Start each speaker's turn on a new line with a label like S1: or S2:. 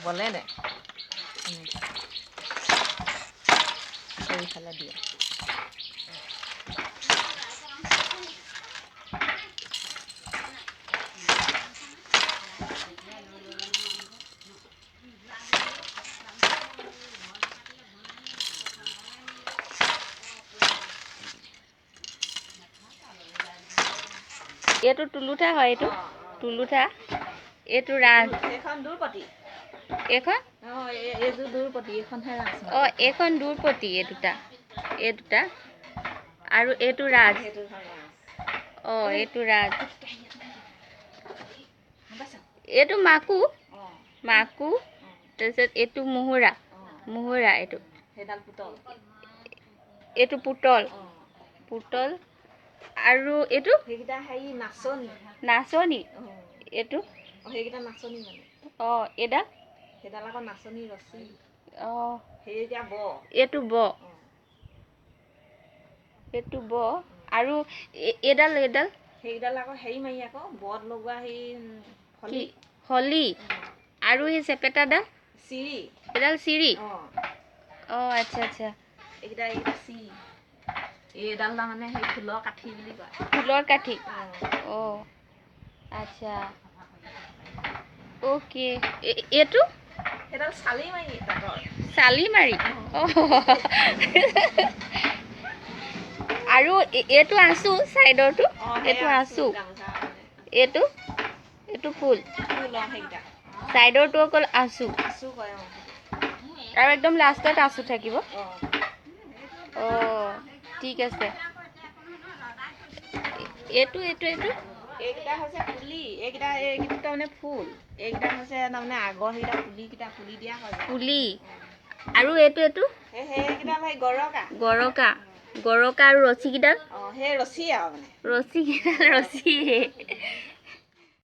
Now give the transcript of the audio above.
S1: বলে দে এইফালে দিয়ে
S2: এইটো তুলুঠা হয় এইটো তুলুঠা এইটো ৰাজ
S1: এইখন দূৰপতি
S2: এইখন
S1: এইযোৰ দূৰপতি এইখনহে ৰাজ
S2: এইখন দূৰপতি এই দুটা আৰু এইটো ৰাজ এইটো ৰাজ এইটো মাকু তাৰপিছত এইটো মুহুৰা এইটো পুতল আৰু এইটো
S1: সেইকেইটা হেৰি
S2: নাচনী এইটো
S1: সেইকেইটা নাচনী মানে
S2: এইডাল
S1: আকৌ নাচনী ৰছী
S2: এইটো ব আৰু এইডাল
S1: সেইডাল আকৌ হেৰি মাৰি আকৌ বত লগোৱা সেই
S2: হলি আৰু সেই চেপেটাডাল এইডাল চিৰি আচ্ছা
S1: এইকেইটা চিৰি এইডাল তাৰমানে সেই ফুলৰ কাঠি বুলি কয়
S2: ফুলৰ কাঠি আচ্ছা অ'কে এইটো
S1: সেইডাল চালি
S2: মাৰি আৰু এইটো আছো চাইডৰটো এইটো আছো এইটো ফুল চাইডৰটো অকল আছো আৰু একদম লাষ্টত আছো থাকিব ঠিক আছে এইটো
S1: এইকেইটা হৈছে পুলি এইকেইটা তাৰমানে ফুল এইকেইটা হৈছে তাৰমানে আগৰ সেইকেইটা পুলি দিয়া হয়
S2: পুলি আৰু এইটো
S1: সেইকেইটা
S2: গৰকা আৰু ৰছীকেইডাল
S1: সেই ৰছী আৰু মানে
S2: ৰছী